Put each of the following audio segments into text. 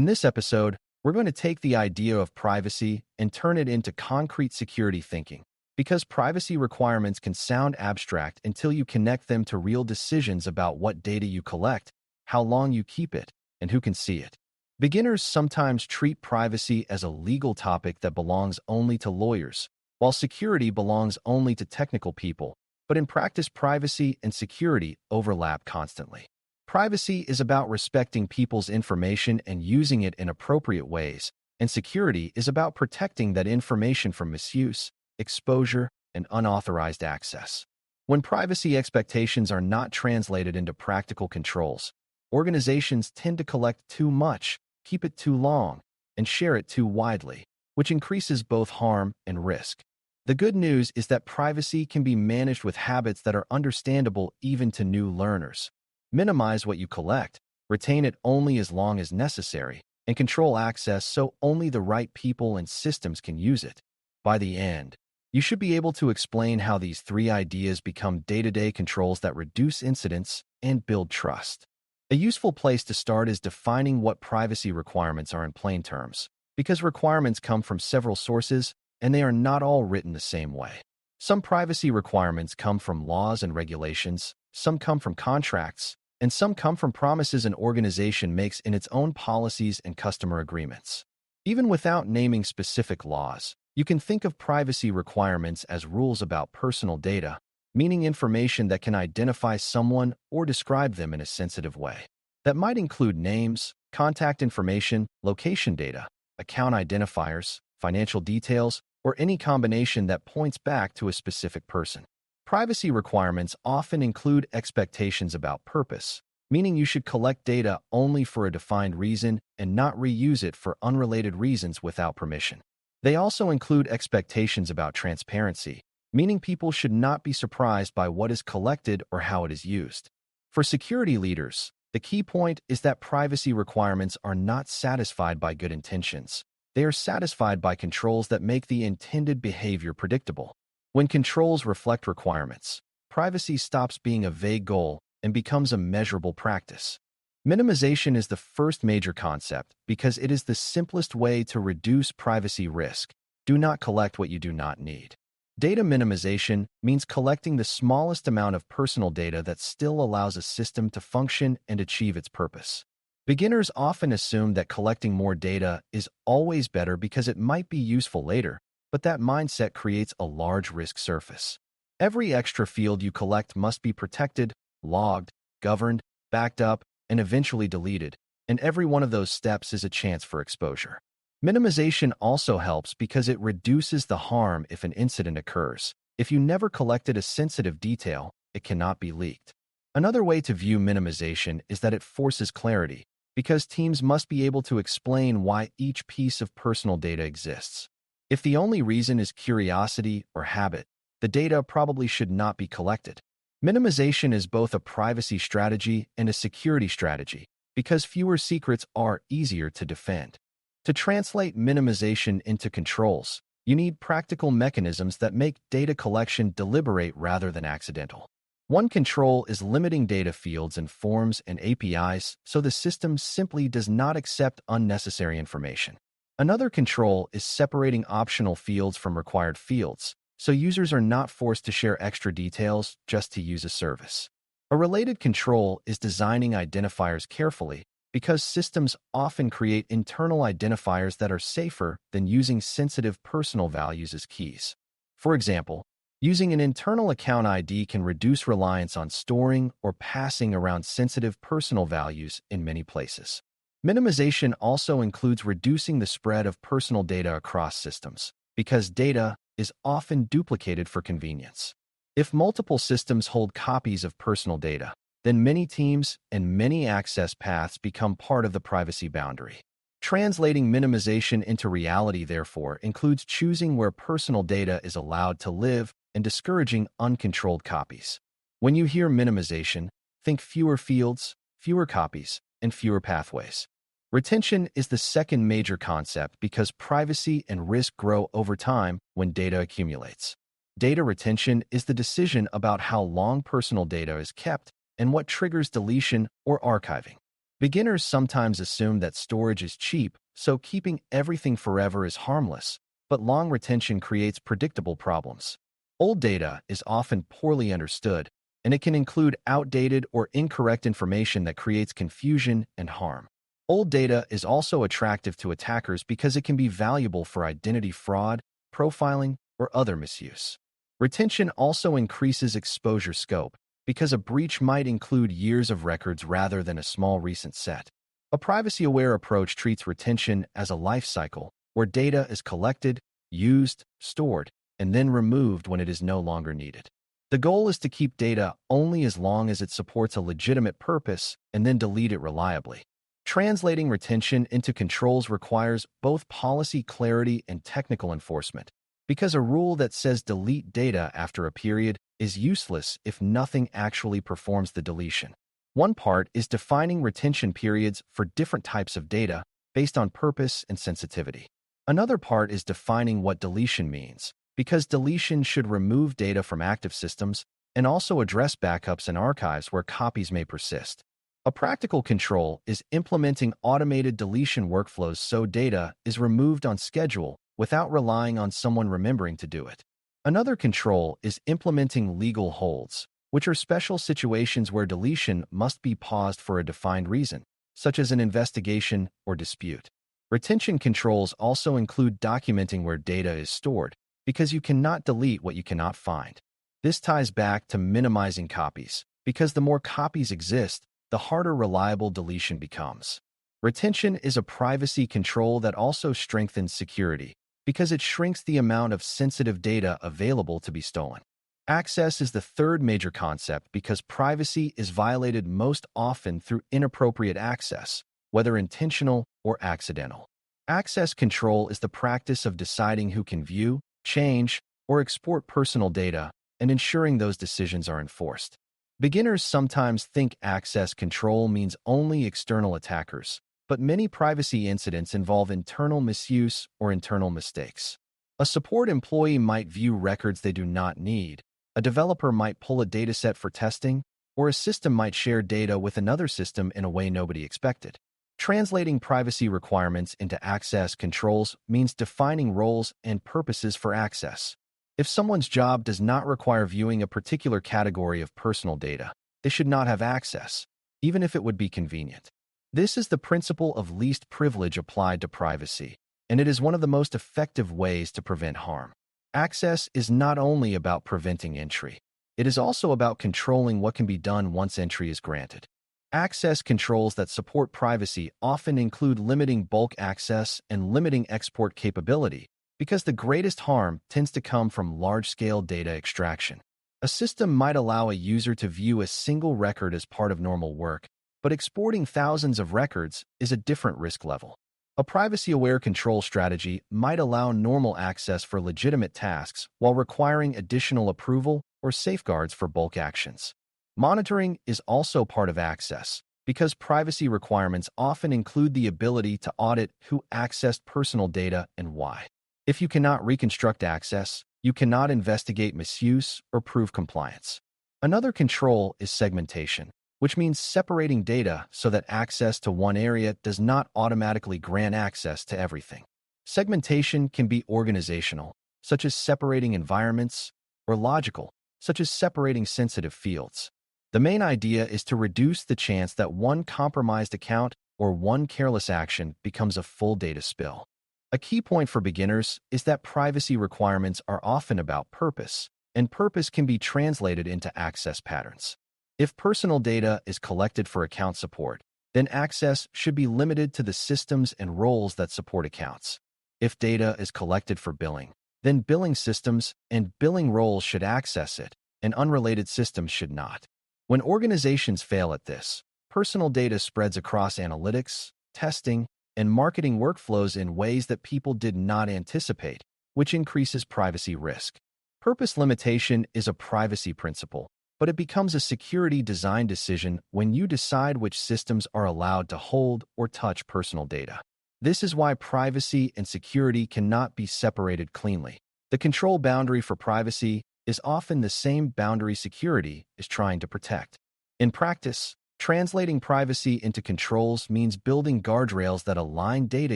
In this episode, we're going to take the idea of privacy and turn it into concrete security thinking, because privacy requirements can sound abstract until you connect them to real decisions about what data you collect, how long you keep it, and who can see it. Beginners sometimes treat privacy as a legal topic that belongs only to lawyers, while security belongs only to technical people. But in practice, privacy and security overlap constantly. Privacy is about respecting people's information and using it in appropriate ways, and security is about protecting that information from misuse, exposure, and unauthorized access. When privacy expectations are not translated into practical controls, organizations tend to collect too much, keep it too long, and share it too widely, which increases both harm and risk. The good news is that privacy can be managed with habits that are understandable even to new learners. Minimize what you collect, retain it only as long as necessary, and control access so only the right people and systems can use it. By the end, you should be able to explain how these three ideas become day-to-day controls that reduce incidents and build trust. A useful place to start is defining what privacy requirements are in plain terms, because requirements come from several sources and they are not all written the same way. Some privacy requirements come from laws and regulations, some come from contracts, and some come from promises an organization makes in its own policies and customer agreements. Even without naming specific laws, you can think of privacy requirements as rules about personal data, meaning information that can identify someone or describe them in a sensitive way. That might include names, contact information, location data, account identifiers, financial details, or any combination that points back to a specific person. Privacy requirements often include expectations about purpose, meaning you should collect data only for a defined reason and not reuse it for unrelated reasons without permission. They also include expectations about transparency, meaning people should not be surprised by what is collected or how it is used. For security leaders, the key point is that privacy requirements are not satisfied by good intentions. They are satisfied by controls that make the intended behavior predictable. When controls reflect requirements, privacy stops being a vague goal and becomes a measurable practice. Minimization is the first major concept because it is the simplest way to reduce privacy risk. Do not collect what you do not need. Data minimization means collecting the smallest amount of personal data that still allows a system to function and achieve its purpose. Beginners often assume that collecting more data is always better because it might be useful later, but that mindset creates a large risk surface. Every extra field you collect must be protected, logged, governed, backed up, and eventually deleted, and every one of those steps is a chance for exposure. Minimization also helps because it reduces the harm if an incident occurs. If you never collected a sensitive detail, it cannot be leaked. Another way to view minimization is that it forces clarity, because teams must be able to explain why each piece of personal data exists. If the only reason is curiosity or habit, the data probably should not be collected. Minimization is both a privacy strategy and a security strategy, because fewer secrets are easier to defend. To translate minimization into controls, you need practical mechanisms that make data collection deliberate rather than accidental. One control is limiting data fields and forms and APIs so the system simply does not accept unnecessary information. Another control is separating optional fields from required fields, so users are not forced to share extra details just to use a service. A related control is designing identifiers carefully, because systems often create internal identifiers that are safer than using sensitive personal values as keys. For example, using an internal account ID can reduce reliance on storing or passing around sensitive personal values in many places. Minimization also includes reducing the spread of personal data across systems, because data is often duplicated for convenience. If multiple systems hold copies of personal data, then many teams and many access paths become part of the privacy boundary. Translating minimization into reality, therefore, includes choosing where personal data is allowed to live and discouraging uncontrolled copies. When you hear minimization, think fewer fields, fewer copies, and fewer pathways. Retention is the second major concept because privacy and risk grow over time when data accumulates. Data retention is the decision about how long personal data is kept and what triggers deletion or archiving. Beginners sometimes assume that storage is cheap, so keeping everything forever is harmless, but long retention creates predictable problems. Old data is often poorly understood, and it can include outdated or incorrect information that creates confusion and harm. Old data is also attractive to attackers because it can be valuable for identity fraud, profiling, or other misuse. Retention also increases exposure scope, because a breach might include years of records rather than a small recent set. A privacy-aware approach treats retention as a life cycle, where data is collected, used, stored, and then removed when it is no longer needed. The goal is to keep data only as long as it supports a legitimate purpose and then delete it reliably. Translating retention into controls requires both policy clarity and technical enforcement, because a rule that says delete data after a period is useless if nothing actually performs the deletion. One part is defining retention periods for different types of data based on purpose and sensitivity. Another part is defining what deletion means, because deletion should remove data from active systems and also address backups and archives where copies may persist. A practical control is implementing automated deletion workflows so data is removed on schedule without relying on someone remembering to do it. Another control is implementing legal holds, which are special situations where deletion must be paused for a defined reason, such as an investigation or dispute. Retention controls also include documenting where data is stored, because you cannot delete what you cannot find. This ties back to minimizing copies, because the more copies exist, the harder reliable deletion becomes. Retention is a privacy control that also strengthens security, because it shrinks the amount of sensitive data available to be stolen. Access is the third major concept because privacy is violated most often through inappropriate access, whether intentional or accidental. Access control is the practice of deciding who can view, change, or export personal data and ensuring those decisions are enforced. Beginners sometimes think access control means only external attackers, but many privacy incidents involve internal misuse or internal mistakes. A support employee might view records they do not need, a developer might pull a dataset for testing, or a system might share data with another system in a way nobody expected. Translating privacy requirements into access controls means defining roles and purposes for access. If someone's job does not require viewing a particular category of personal data, they should not have access, even if it would be convenient. This is the principle of least privilege applied to privacy, and it is one of the most effective ways to prevent harm. Access is not only about preventing entry, it is also about controlling what can be done once entry is granted. Access controls that support privacy often include limiting bulk access and limiting export capability, because the greatest harm tends to come from large-scale data extraction. A system might allow a user to view a single record as part of normal work, but exporting thousands of records is a different risk level. A privacy-aware control strategy might allow normal access for legitimate tasks while requiring additional approval or safeguards for bulk actions. Monitoring is also part of access, because privacy requirements often include the ability to audit who accessed personal data and why. If you cannot reconstruct access, you cannot investigate misuse or prove compliance. Another control is segmentation, which means separating data so that access to one area does not automatically grant access to everything. Segmentation can be organizational, such as separating environments, or logical, such as separating sensitive fields. The main idea is to reduce the chance that one compromised account or one careless action becomes a full data spill. A key point for beginners is that privacy requirements are often about purpose, and purpose can be translated into access patterns. If personal data is collected for account support, then access should be limited to the systems and roles that support accounts. If data is collected for billing, then billing systems and billing roles should access it, and unrelated systems should not. When organizations fail at this, personal data spreads across analytics, testing, and marketing workflows in ways that people did not anticipate, which increases privacy risk. Purpose limitation is a privacy principle, but it becomes a security design decision when you decide which systems are allowed to hold or touch personal data. This is why privacy and security cannot be separated cleanly. The control boundary for privacy is often the same boundary security is trying to protect. In practice, Translating privacy into controls means building guardrails that align data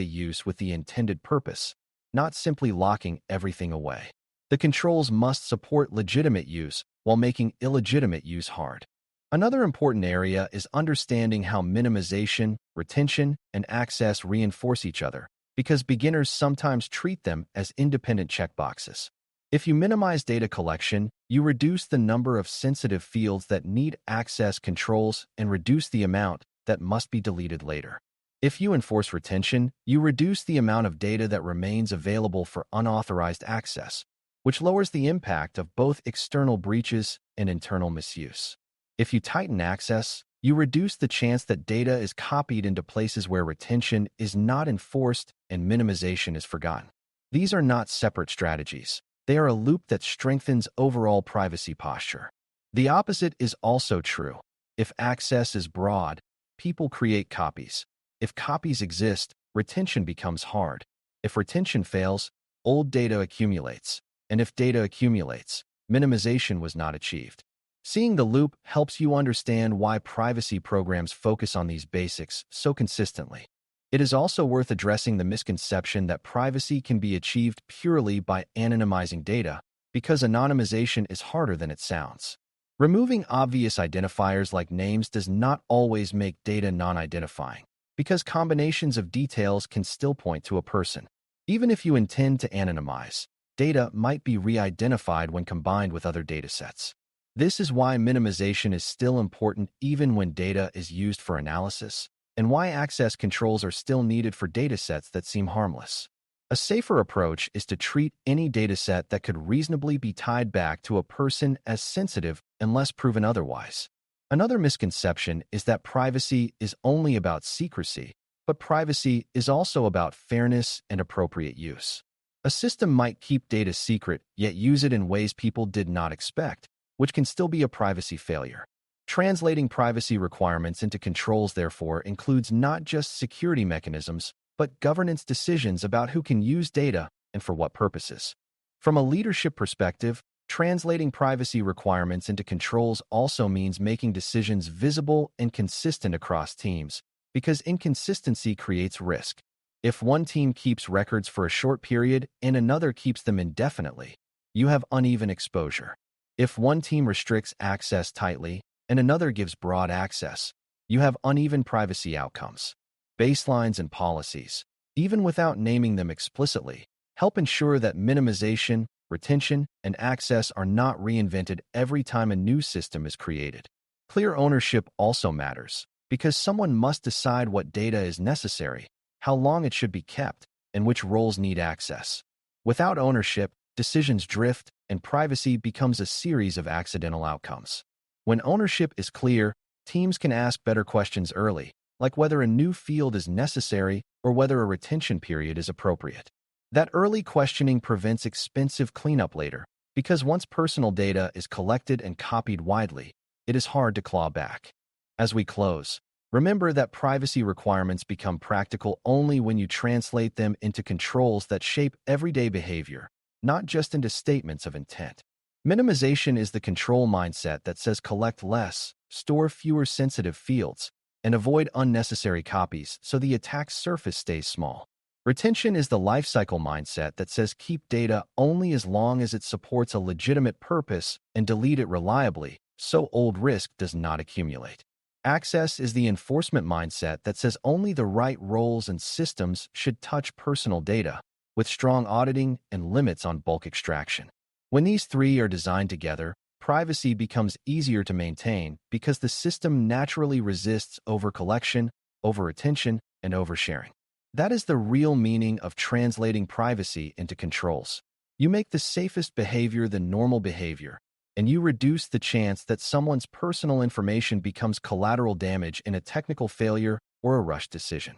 use with the intended purpose, not simply locking everything away. The controls must support legitimate use while making illegitimate use hard. Another important area is understanding how minimization, retention, and access reinforce each other, because beginners sometimes treat them as independent checkboxes. If you minimize data collection, you reduce the number of sensitive fields that need access controls and reduce the amount that must be deleted later. If you enforce retention, you reduce the amount of data that remains available for unauthorized access, which lowers the impact of both external breaches and internal misuse. If you tighten access, you reduce the chance that data is copied into places where retention is not enforced and minimization is forgotten. These are not separate strategies. They are a loop that strengthens overall privacy posture. The opposite is also true. If access is broad, people create copies. If copies exist, retention becomes hard. If retention fails, old data accumulates. And if data accumulates, minimization was not achieved. Seeing the loop helps you understand why privacy programs focus on these basics so consistently. It is also worth addressing the misconception that privacy can be achieved purely by anonymizing data, because anonymization is harder than it sounds. Removing obvious identifiers like names does not always make data non-identifying, because combinations of details can still point to a person. Even if you intend to anonymize, data might be re-identified when combined with other datasets. This is why minimization is still important even when data is used for analysis, and why access controls are still needed for datasets that seem harmless. A safer approach is to treat any dataset that could reasonably be tied back to a person as sensitive unless proven otherwise. Another misconception is that privacy is only about secrecy, but privacy is also about fairness and appropriate use. A system might keep data secret, yet use it in ways people did not expect, which can still be a privacy failure. Translating privacy requirements into controls, therefore, includes not just security mechanisms, but governance decisions about who can use data and for what purposes. From a leadership perspective, translating privacy requirements into controls also means making decisions visible and consistent across teams, because inconsistency creates risk. If one team keeps records for a short period and another keeps them indefinitely, you have uneven exposure. If one team restricts access tightly and another gives broad access, you have uneven privacy outcomes. Baselines and policies, even without naming them explicitly, help ensure that minimization, retention, and access are not reinvented every time a new system is created. Clear ownership also matters, because someone must decide what data is necessary, how long it should be kept, and which roles need access. Without ownership, decisions drift, and privacy becomes a series of accidental outcomes. When ownership is clear, teams can ask better questions early, like whether a new field is necessary or whether a retention period is appropriate. That early questioning prevents expensive cleanup later, because once personal data is collected and copied widely, it is hard to claw back. As we close, remember that privacy requirements become practical only when you translate them into controls that shape everyday behavior, not just into statements of intent. Minimization is the control mindset that says collect less, store fewer sensitive fields, and avoid unnecessary copies so the attack surface stays small. Retention is the lifecycle mindset that says keep data only as long as it supports a legitimate purpose and delete it reliably so old risk does not accumulate. Access is the enforcement mindset that says only the right roles and systems should touch personal data, with strong auditing and limits on bulk extraction. When these three are designed together, privacy becomes easier to maintain because the system naturally resists over-collection, over-retention, and oversharing. That is the real meaning of translating privacy into controls. You make the safest behavior the normal behavior, and you reduce the chance that someone's personal information becomes collateral damage in a technical failure or a rushed decision.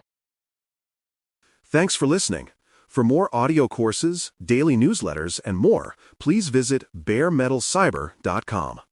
Thanks for listening. For more audio courses, daily newsletters, and more, please visit DailyCyber.News.